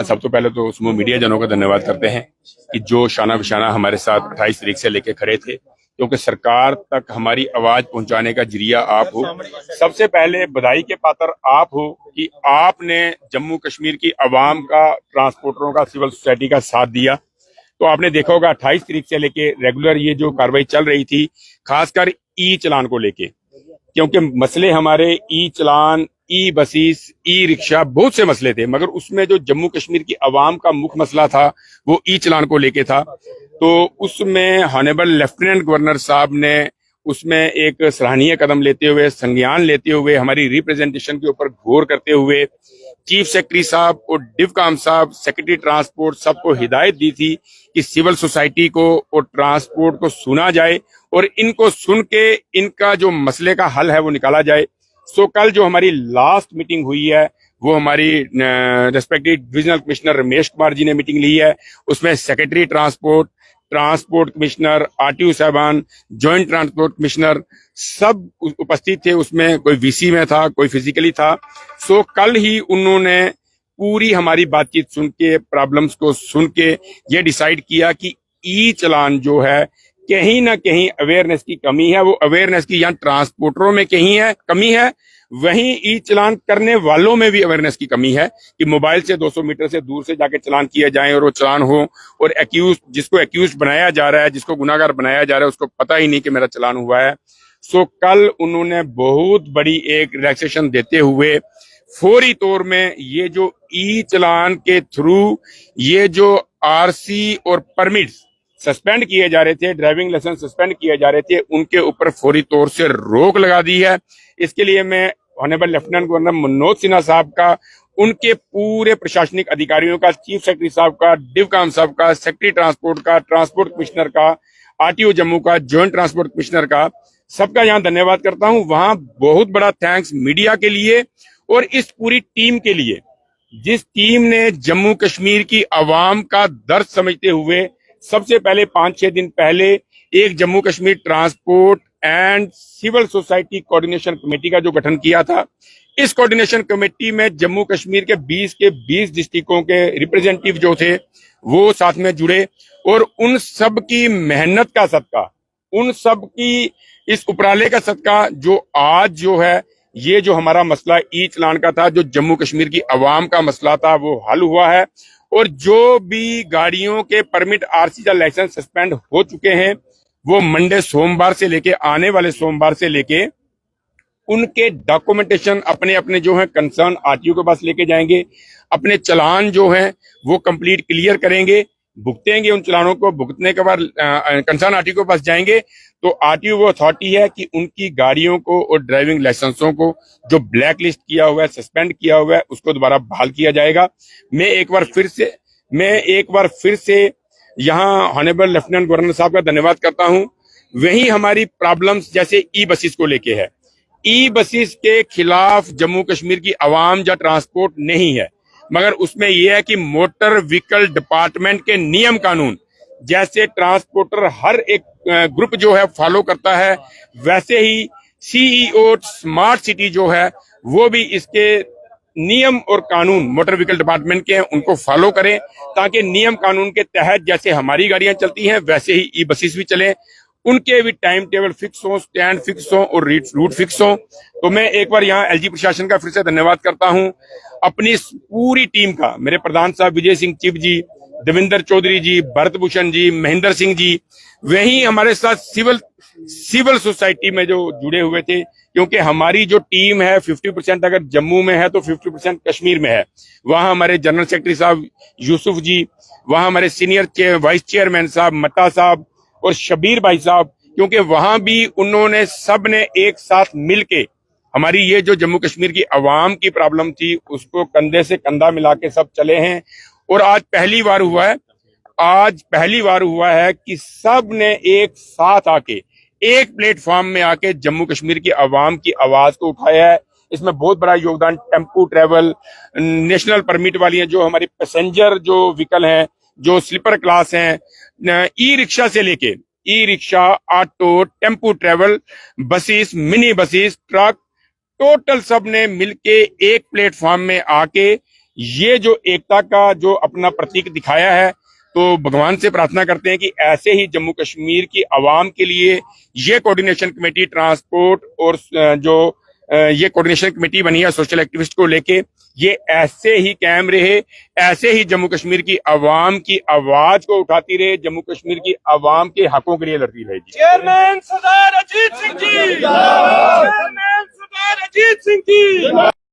सब तो पहले तो उसमें मीडिया जनों का धन्यवाद करते हैं कि जो शाना बिशाना हमारे साथ 28 तारीख से लेके खड़े थे, क्योंकि सरकार तक हमारी आवाज पहुंचाने का जरिया आप हो। सबसे पहले बधाई के पात्र आप हो कि आपने जम्मू कश्मीर की आवाम का, ट्रांसपोर्टरों का, सिविल सोसाइटी का साथ दिया। तो आपने देखा होगा 28 तारीख से लेके रेगुलर ये जो कार्रवाई चल रही थी, खासकर ई चलान को लेके, क्योंकि मसले हमारे ई चलान, ई बसेस, ई रिक्शा, बहुत से मसले थे, मगर उसमें जो जम्मू कश्मीर की आवाम का मुख्य मसला था वो ई चलान को लेके था। तो उसमें हॉनेबल लेफ्टिनेंट गवर्नर साहब ने उसमें एक सराहनीय कदम लेते हुए, संज्ञान लेते हुए, हमारी रिप्रेजेंटेशन के ऊपर गौर करते हुए चीफ सेक्रेटरी साहब और डिवकाम साहब, सेक्रेटरी ट्रांसपोर्ट, सबको हिदायत दी थी कि सिविल सोसाइटी को और ट्रांसपोर्ट को सुना जाए और इनको सुन के इनका जो मसले का हल है वो निकाला जाए। सो कल जो हमारी लास्ट मीटिंग हुई है वो हमारी respective divisional commissioner Ramesh Kumar ji ने मीटिंग ली है। उसमें secretary transport, transport commissioner, RTO साहबान, जॉइंट ट्रांसपोर्ट कमिश्नर सब उपस्थित थे। उसमें कोई वीसी में था, कोई फिजिकली था। सो कल ही उन्होंने पूरी हमारी बातचीत सुन के, प्रॉब्लम्स को सुन के ये डिसाइड किया कि ई चलान जो है, कहीं ना कहीं अवेयरनेस की कमी है। वो अवेयरनेस की यहाँ ट्रांसपोर्टरों में कहीं है कमी है, वहीं ई चलान करने वालों में भी अवेयरनेस की कमी है कि मोबाइल से 200 मीटर से दूर से जाके चलान किया जाए और वो चलान हो, और जिसको एक्यूज बनाया जा रहा है, जिसको गुनाहगार बनाया जा रहा है, उसको पता ही नहीं कि मेरा चलान हुआ है। सो कल उन्होंने बहुत बड़ी एक रिलैक्सेशन देते हुए फौरी तौर में ये जो ई चलान के थ्रू ये जो आरसी और परमिट्स सस्पेंड किए जा रहे थे, ड्राइविंग लाइसेंस सस्पेंड किए जा रहे थे, उनके ऊपर फौरी तौर से रोक लगा दी है। इसके लिए मैं honourable lieutenant governor Manoj Sinha साहब का, उनके पूरे प्रशासनिक अधिकारियों का, चीफ सेक्रेटरी साहब का, डिवकाम साहब का, सेक्रेटरी ट्रांसपोर्ट का, ट्रांसपोर्ट कमिश्नर का, आरटीओ जम्मू का, जॉइंट ट्रांसपोर्ट कमिश्नर का, सबका यहाँ धन्यवाद करता हूँ। वहां बहुत बड़ा थैंक्स मीडिया के लिए और इस पूरी टीम के लिए, जिस टीम ने जम्मू कश्मीर की आवाम का दर्द समझते हुए सबसे पहले 5-6 दिन पहले एक Jammu Kashmir transport and civil society coordination committee का जो गठन किया था। इस कोऑर्डिनेशन कमेटी में जम्मू कश्मीर के 20 डिस्ट्रिक्टों के रिप्रेजेंटेटिव जो थे वो साथ में जुड़े, और उन सब की मेहनत का सदका, उन सब की इस उपराले का सदका, जो आज जो है ये जो हमारा मसला ई चलान का था, जो जम्मू कश्मीर की आवाम का मसला था, वो हल हुआ है। और जो भी गाड़ियों के परमिट, आरसी या लाइसेंस सस्पेंड हो चुके हैं, वो मंडे, सोमवार से लेके, आने वाले सोमवार से लेके उनके डॉक्यूमेंटेशन अपने अपने जो है कंसर्न आरटीओ के पास लेके जाएंगे, अपने चलान जो है वो कंप्लीट क्लियर करेंगे, भुगतेंगे। उन चलानों को भुगतने के बाद कंसर्न आरटीओ के पास जाएंगे, तो आरटीओ वो अथॉरिटी है कि उनकी गाड़ियों को और ड्राइविंग लाइसेंसों को जो ब्लैक लिस्ट किया हुआ है, सस्पेंड किया हुआ है, उसको दोबारा बहाल किया जाएगा। मैं एक बार फिर से यहाँ ऑनरेबल लेफ्टिनेंट गवर्नर साहब का धन्यवाद करता हूँ। वही हमारी प्रॉब्लम्स जैसे ई बसेस को लेके है, ई बसेस के खिलाफ जम्मू कश्मीर की आवाम या ट्रांसपोर्ट नहीं है, मगर उसमें यह है कि मोटर व्हीकल डिपार्टमेंट के नियम कानून जैसे ट्रांसपोर्टर हर एक ग्रुप जो है फॉलो करता है, वैसे ही सीईओ स्मार्ट सिटी जो है वो भी इसके नियम और कानून मोटर व्हीकल डिपार्टमेंट के हैं, उनको फॉलो करें, ताकि नियम कानून के तहत जैसे हमारी गाड़ियां चलती हैं वैसे ही ई बसेस भी चलें, उनके भी टाइम टेबल फिक्स हो, स्टैंड फिक्स हो और रूट फिक्स हो। तो मैं एक बार यहाँ एलजी प्रशासन का फिर से धन्यवाद करता हूँ, अपनी पूरी टीम का, मेरे प्रधान साहब विजय सिंह चिप जी, देवेंद्र चौधरी जी, भरत भूषण जी, महेंद्र सिंह जी, वहीं हमारे साथ सिविल सोसाइटी में जो जुड़े हुए थे, क्योंकि हमारी जो टीम है 50% अगर जम्मू में है तो 50% कश्मीर में है। वहां हमारे जनरल सेक्रेटरी साहब यूसुफ जी, वहां हमारे सीनियर वाइस चेयरमैन साहब मट्टा साहब और शबीर भाई साहब, क्योंकि वहां भी उन्होंने सब ने एक साथ मिलके हमारी ये जो जम्मू कश्मीर की आवाम की प्रॉब्लम थी उसको कंधे से कंधा मिला के सब चले हैं। और आज पहली बार हुआ है कि सब ने एक साथ आके, एक प्लेटफॉर्म में आके जम्मू कश्मीर की आवाम की आवाज को उठाया है। इसमें बहुत बड़ा योगदान टेम्पू ट्रेवल, नेशनल परमिट वाली हैं, जो हमारी पैसेंजर जो व्हीकल हैं, जो स्लीपर क्लास हैं, ई रिक्शा से लेके e rickshaw, auto, tempo travel, buses, mini buses, truck, total सब ने मिलके एक प्लेटफॉर्म में आके ये जो एकता का जो अपना प्रतीक दिखाया है, तो भगवान से प्रार्थना करते हैं कि ऐसे ही जम्मू कश्मीर की आवाम के लिए ये कोऑर्डिनेशन कमेटी ट्रांसपोर्ट और जो ये कोऑर्डिनेशन कमेटी बनी है सोशल एक्टिविस्ट को लेके, ये ऐसे ही कायम रहे, ऐसे ही जम्मू कश्मीर की आवाम की आवाज को उठाती रहे, जम्मू कश्मीर की आवाम के हकों के लिए लड़ती रहेगी। चेयरमैन सरदार अजीत सिंह जी, चेयरमैन सरदार अजीत सिंह जी।